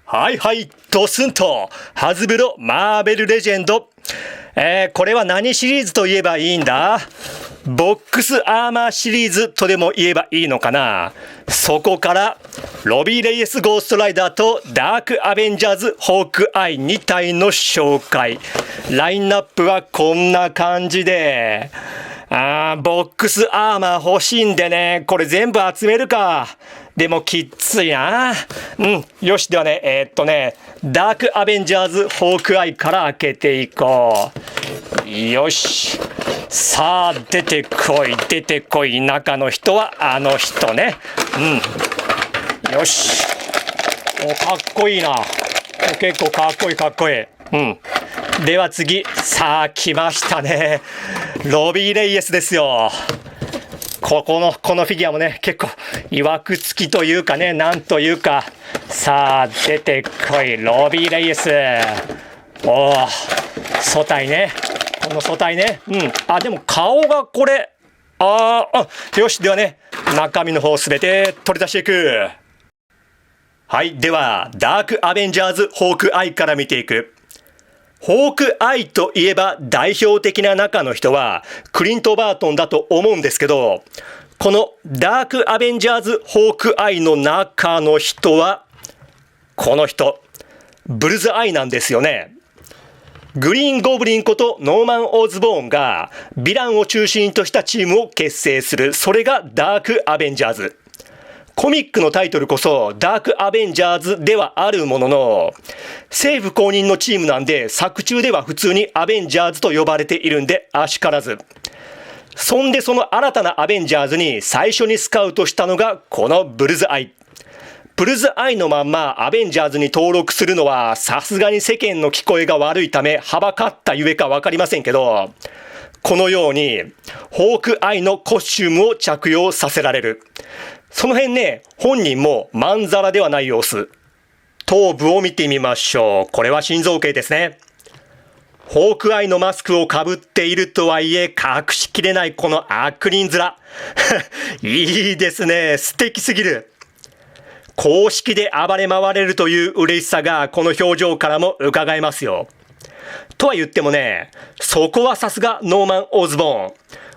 はいはい、ドスンと、ハズブロマーベルレジェンド。これは何シリーズと言えばいいんだ？ボックスアーマーシリーズとでも言えばいいのかな。そこから、ロビー・レイエス・ゴーストライダーとダーク・アベンジャーズ・ホークアイ2体の紹介。ラインナップはこんな感じで、ボックスアーマー欲しいんでね、これ全部集めるか。でもきっついな。よし、ではね、ダークアベンジャーズホークアイから開けていこう。よし。さあ、出てこい。中の人はあの人ね。よし。かっこいいな。結構かっこいい。では次。さあ、来ましたね。ロビー・レイエスですよ。このフィギュアもね、結構、いわくつきというかね、なんというか。さあ、出てこい。ロビー・レイエス。素体ね。この素体ね。でも顔がこれ。よし、ではね、中身の方すべて取り出していく。はい、では、ダークアベンジャーズホークアイから見ていく。ホークアイといえば代表的な中の人はクリント・バートンだと思うんですけど、このダークアベンジャーズホークアイの中の人はこの人、ブルズアイなんですよね。グリーン・ゴブリンことノーマン・オズボーンがヴィランを中心としたチームを結成する、それがダークアベンジャーズ。コミックのタイトルこそダークアベンジャーズではあるものの、政府公認のチームなんで作中では普通にアベンジャーズと呼ばれているんであしからず。そんでその新たなアベンジャーズに最初にスカウトしたのがこのブルズアイ。ブルズアイのまんまアベンジャーズに登録するのはさすがに世間の聞こえが悪いためはばかったゆえかわかりませんけど、このようにホークアイのコスチュームを着用させられる。その辺ね、本人もまんざらではない様子。頭部を見てみましょう。これは心臓系ですね。ホークアイのマスクをかぶっているとはいえ、隠しきれないこの悪人面。いいですね。素敵すぎる。公式で暴れ回れるという嬉しさがこの表情からも伺えますよ。とは言ってもね、そこはさすがノーマン・オズボーン。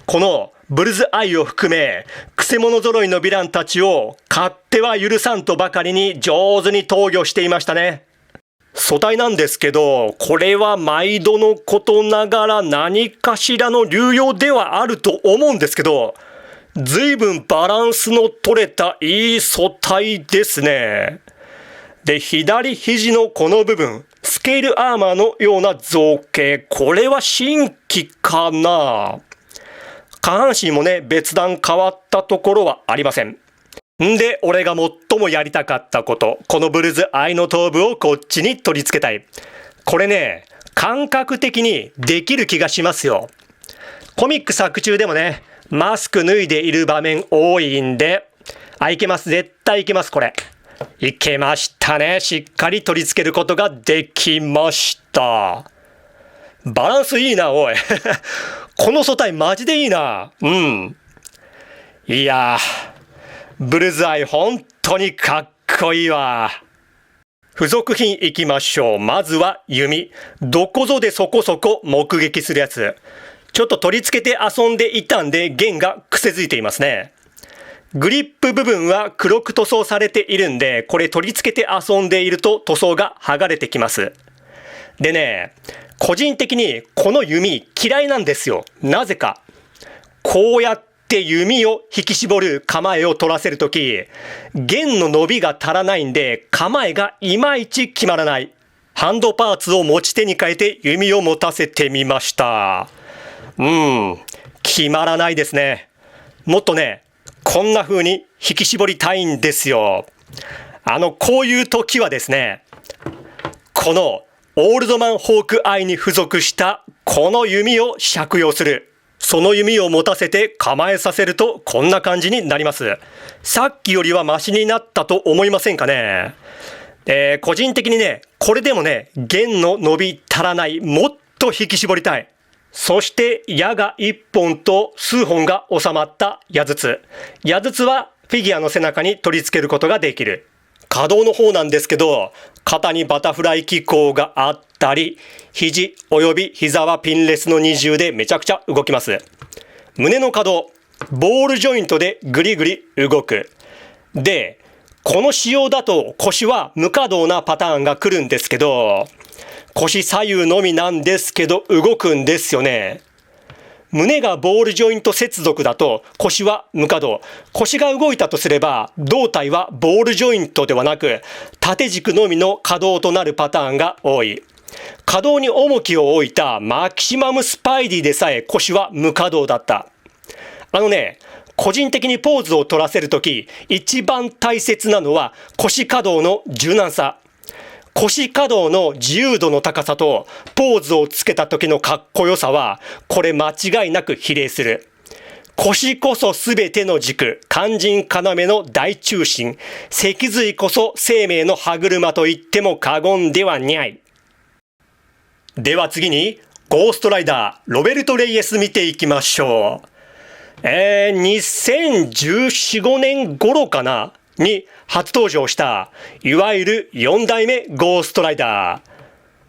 このブルズアイを含め、クセ者揃いのヴィランたちを勝手は許さんとばかりに上手に投与していましたね。素体なんですけど、これは毎度のことながら何かしらの流用ではあると思うんですけど、随分バランスの取れたいい素体ですね。で、左肘のこの部分、スケールアーマーのような造形、これは新規かな？下半身もね、別段変わったところはありません。で、俺が最もやりたかったこと、このブルズアイの頭部をこっちに取り付けたい。これね、感覚的にできる気がしますよ。コミック作中でもね、マスク脱いでいる場面多いんで、いけます。絶対いけます、これ。いけましたね。しっかり取り付けることができました。バランスいいな、おい。この素体マジでいいな。いやー、ブルズアイ本当にかっこいいわ。付属品いきましょう。まずは弓。どこぞでそこそこ目撃するやつ。ちょっと取り付けて遊んでいたんで弦が癖づいていますね。グリップ部分は黒く塗装されているんで、これ取り付けて遊んでいると塗装が剥がれてきます。でね、個人的にこの弓嫌いなんですよ。なぜか。こうやって弓を引き絞る構えを取らせるとき、弦の伸びが足らないんで構えがいまいち決まらない。ハンドパーツを持ち手に変えて弓を持たせてみました。決まらないですね。もっとね、こんな風に引き絞りたいんですよ。こういう時はですね、このオールドマンホークアイに付属したこの弓を借用する。その弓を持たせて構えさせるとこんな感じになります。さっきよりはマシになったと思いませんかね。個人的にね、これでもね、弦の伸び足らない。もっと引き絞りたい。そして矢が1本と数本が収まった矢筒。矢筒はフィギュアの背中に取り付けることができる。可動の方なんですけど、肩にバタフライ機構があったり、肘及び膝はピンレスの二重でめちゃくちゃ動きます。胸の可動、ボールジョイントでグリグリ動く。で、この仕様だと腰は無可動なパターンが来るんですけど、腰左右のみなんですけど動くんですよね。胸がボールジョイント接続だと腰は無可動。腰が動いたとすれば胴体はボールジョイントではなく縦軸のみの可動となるパターンが多い。可動に重きを置いたマキシマムスパイディでさえ腰は無可動だった。個人的にポーズを取らせるとき一番大切なのは腰可動の柔軟さ。腰可動の自由度の高さとポーズをつけた時のかっこよさはこれ間違いなく比例する。腰こそすべての軸、肝心要の大中心、脊髄こそ生命の歯車と言っても過言ではにゃい。では次にゴーストライダーロベルト・レイエス見ていきましょう。2014、15年頃かなに初登場したいわゆる4代目ゴーストライダ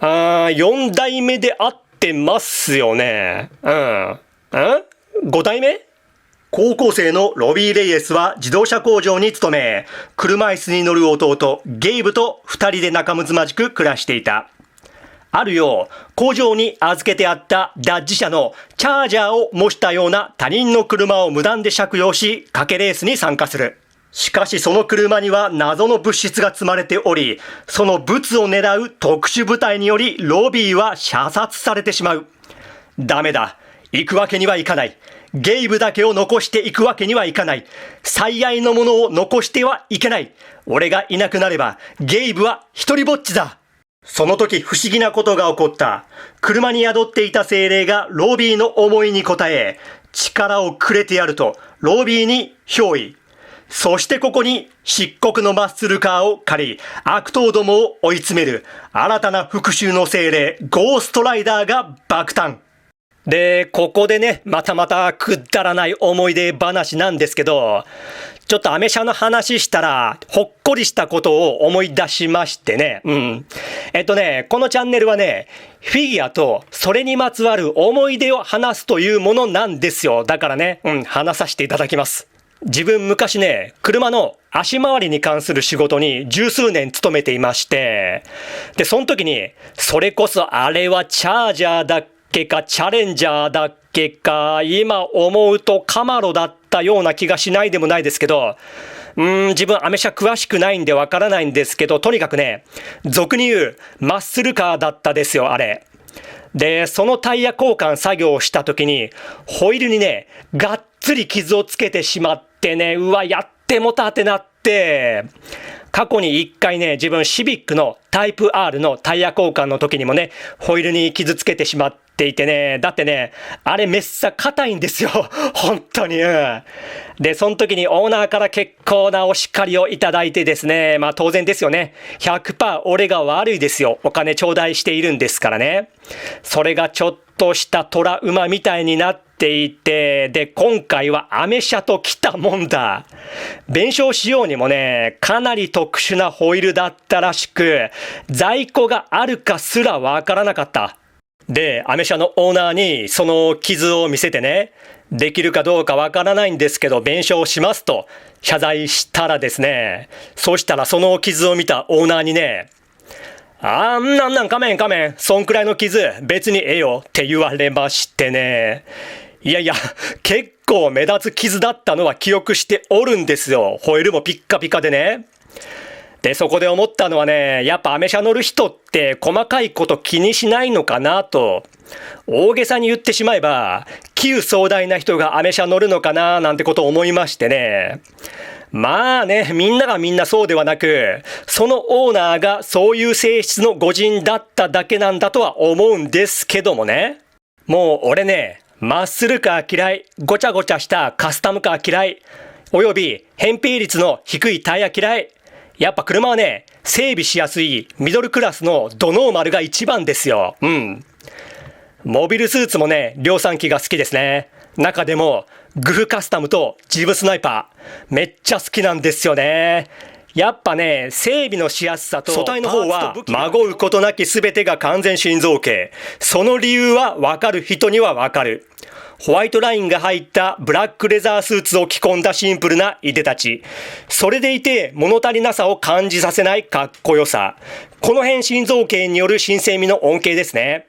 ー。4代目で合ってますよね。5代目？高校生のロビー・レイエスは自動車工場に勤め、車椅子に乗る弟ゲイブと2人で仲睦まじく暮らしていた。ある夜、工場に預けてあったダッジ車のチャージャーを模したような他人の車を無断で借用し、賭けレースに参加する。しかしその車には謎の物質が積まれており、その物を狙う特殊部隊によりロビーは射殺されてしまう。ダメだ。行くわけにはいかない。ゲイブだけを残していくわけにはいかない。最愛のものを残してはいけない。俺がいなくなればゲイブは一人ぼっちだ。その時不思議なことが起こった。車に宿っていた精霊がロビーの思いに応え、力をくれてやるとロビーに憑依。そしてここに漆黒のマッスルカーを借り、悪党どもを追い詰める新たな復讐の精霊ゴーストライダーが爆誕。で、ここでね、またくだらない思い出話なんですけど、ちょっとアメ車の話したらほっこりしたことを思い出しましてね。このチャンネルはね、フィギュアとそれにまつわる思い出を話すというものなんですよ。だからね、話させていただきます。自分昔ね、車の足回りに関する仕事に十数年勤めていまして、で、その時に、それこそあれはチャージャーだっけか、チャレンジャーだっけか、今思うとカマロだったような気がしないでもないですけど、自分アメ車詳しくないんでわからないんですけど、とにかくね、俗に言うマッスルカーだったですよ、あれ。で、そのタイヤ交換作業をした時に、ホイールにね、がっつり傷をつけてしまってね、うわ、やってもたってなって、過去に一回ね、自分シビックのタイプ R のタイヤ交換の時にもね、ホイールに傷つけてしまっていてね、だってね、あれめっさ硬いんですよ。本当に。で、その時にオーナーから結構なお叱りをいただいてですね、まあ当然ですよね。100% 俺が悪いですよ。お金頂戴しているんですからね。それがちょっとしたトラウマみたいになっていて、で、今回はアメ車と来たもんだ。弁償しようにもね、かなり特殊なホイールだったらしく、在庫があるかすらわからなかった。で、アメ車のオーナーにその傷を見せてね、できるかどうかわからないんですけど弁償しますと謝罪したらですね、そしたらその傷を見たオーナーにね、なん仮面、そんくらいの傷別にええよって言われましてね。いや、結構目立つ傷だったのは記憶しておるんですよ。ホイールもピッカピカでね。で、そこで思ったのはね、やっぱアメ車乗る人って細かいこと気にしないのかなと。大げさに言ってしまえば、器用壮大な人がアメ車乗るのかななんてことを思いましてね。まあね、みんながみんなそうではなく、そのオーナーがそういう性質の御人だっただけなんだとは思うんですけどもね。もう俺ね、マッスルカー嫌い、ごちゃごちゃしたカスタムカー嫌い、および返品率の低いタイヤ嫌い。やっぱ車はね、整備しやすいミドルクラスのドノーマルが一番ですよ。モビルスーツもね、量産機が好きですね。中でもグフカスタムとジブスナイパーめっちゃ好きなんですよね。やっぱね、整備のしやすさと、素体の方は、まごうことなき全てが完全心臓系。その理由はわかる人にはわかる。ホワイトラインが入ったブラックレザースーツを着込んだシンプルないでたち。それでいて物足りなさを感じさせないかっこよさ。この辺心臓系による新鮮味の恩恵ですね。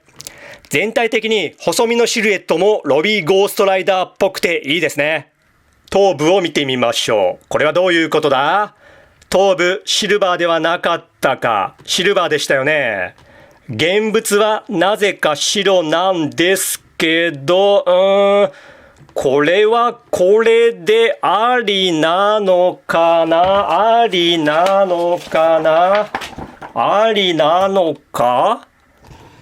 全体的に細身のシルエットもロビーゴーストライダーっぽくていいですね。頭部を見てみましょう。これはどういうことだ？頭部シルバーではなかったか。シルバーでしたよね。現物はなぜか白なんですけど、これはこれでありなのかな？ありなのかな？ありなのか？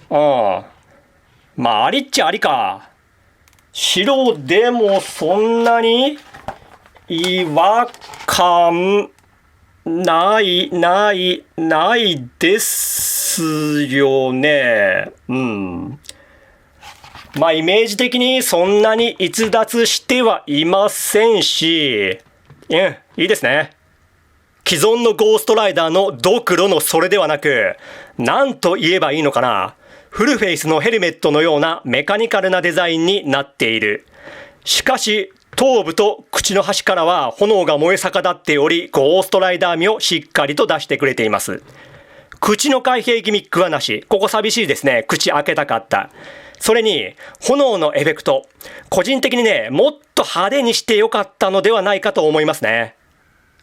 まあ、ありっちゃありか。白でもそんなに違和感ないですよね。まあイメージ的にそんなに逸脱してはいませんし、いいですね。既存のゴーストライダーのドクロのそれではなく、なんと言えばいいのかな。フルフェイスのヘルメットのようなメカニカルなデザインになっている。しかし、頭部と口の端からは炎が燃え盛っており、ゴーストライダー味をしっかりと出してくれています。口の開閉ギミックはなし。ここ寂しいですね。口開けたかった。それに、炎のエフェクト。個人的にね、もっと派手にしてよかったのではないかと思いますね。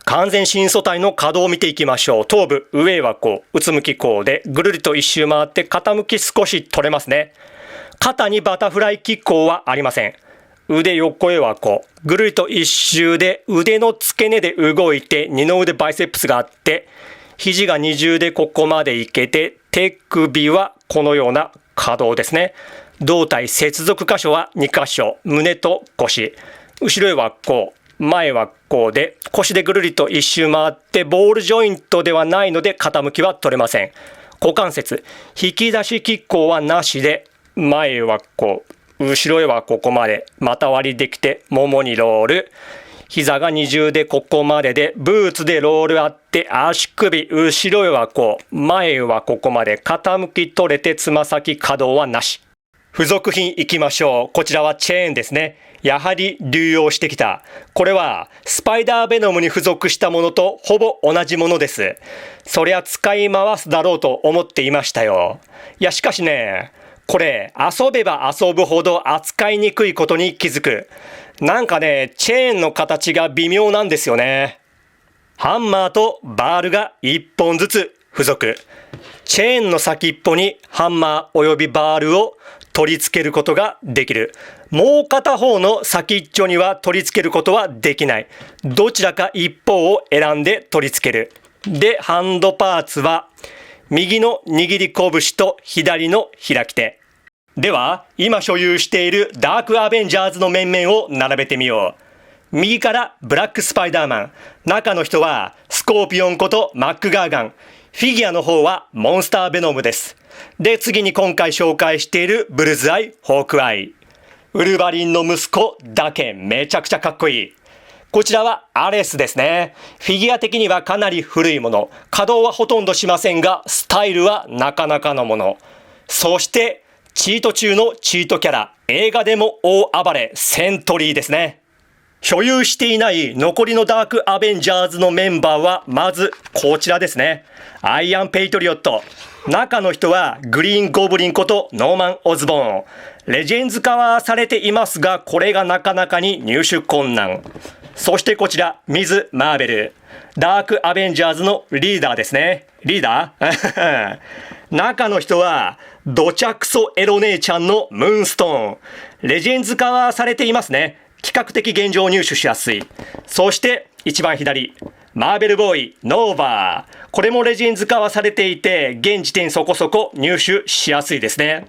完全新素体の稼働を見ていきましょう。頭部、上はこう、うつむきこうで、ぐるりと一周回って傾き少し取れますね。肩にバタフライ機構はありません。腕横へはこう、ぐるりと一周で腕の付け根で動いて、二の腕バイセップスがあって、肘が二重でここまでいけて、手首はこのような可動ですね。胴体接続箇所は2箇所、胸と腰。後ろへはこう、前はこうで、腰でぐるりと一周回ってボールジョイントではないので傾きは取れません。股関節、引き出し機構はなしで、前はこう、後ろへはここまで、股割りできて、ももにロール。膝が二重でここまでで、ブーツでロールあって、足首、後ろへはこう、前はここまで、傾き取れてつま先可動はなし。付属品いきましょう。こちらはチェーンですね。やはり流用してきた。これはスパイダーベノムに付属したものとほぼ同じものです。そりゃ使い回すだろうと思っていましたよ。いやしかしね、これ遊べば遊ぶほど扱いにくいことに気づく。なんかね、チェーンの形が微妙なんですよね。ハンマーとバールが1本ずつ付属。チェーンの先っぽにハンマーおよびバールを取り付けることができる。もう片方の先っちょには取り付けることはできない。どちらか一方を選んで取り付ける。で、ハンドパーツは右の握り拳と左の開き手。では、今所有しているダークアベンジャーズの面々を並べてみよう。右からブラックスパイダーマン。中の人はスコーピオンことマックガーガン。フィギュアの方はモンスターベノムです。で、次に今回紹介しているブルズアイ、ホークアイ。ウルヴァリンの息子だけめちゃくちゃかっこいい。こちらはアレスですね。フィギュア的にはかなり古いもの。稼働はほとんどしませんが、スタイルはなかなかのもの。そして、チート中のチートキャラ。映画でも大暴れ、セントリーですね。所有していない残りのダークアベンジャーズのメンバーは、まずこちらですね。アイアンペイトリオット。中の人はグリーンゴブリンことノーマン・オズボーン。レジェンズ化はされていますが、これがなかなかに入手困難。そしてこちら、ミズ・マーベル。ダークアベンジャーズのリーダーですね。リーダー中の人は、ドチャクソエロ姉ちゃんのムーンストーン。レジェンズ化はされていますね。比較的現状入手しやすい。そして、一番左。マーベルボーイ、ノーバー。これもレジェンズ化はされていて、現時点そこそこ入手しやすいですね。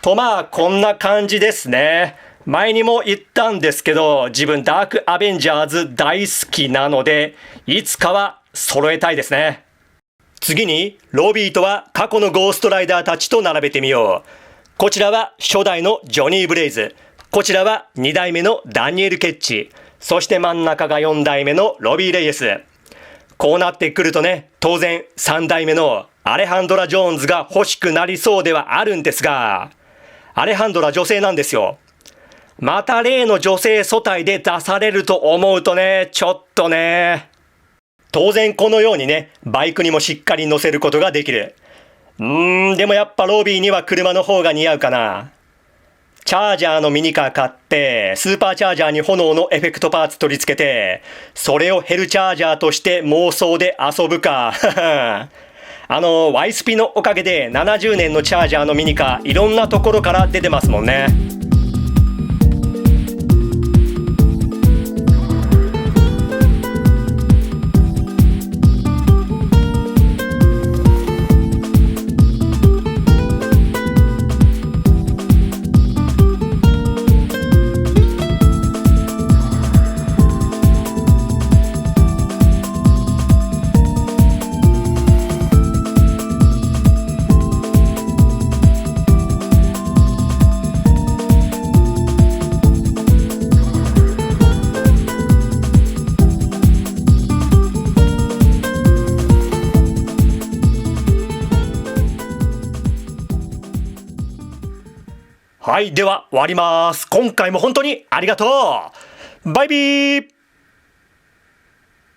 とまあ、こんな感じですね。前にも言ったんですけど、自分ダークアベンジャーズ大好きなので、いつかは揃えたいですね。次に、ロビーとは過去のゴーストライダーたちと並べてみよう。こちらは初代のジョニー・ブレイズ。こちらは2代目のダニエル・ケッチ。そして真ん中が4代目のロビー・レイエス。こうなってくるとね、当然3代目のアレハンドラ・ジョーンズが欲しくなりそうではあるんですが、アレハンドラ女性なんですよ。また例の女性素体で出されると思うとね、ちょっとね。当然このようにね、バイクにもしっかり乗せることができる。でもやっぱロビーには車の方が似合うかな。チャージャーのミニカー買って、スーパーチャージャーに炎のエフェクトパーツ取り付けて、それをヘルチャージャーとして妄想で遊ぶか。ワイスピのおかげで70年のチャージャーのミニカー、いろんなところから出てますもんね。はい、では終わります。今回も本当にありがとう。バイビー。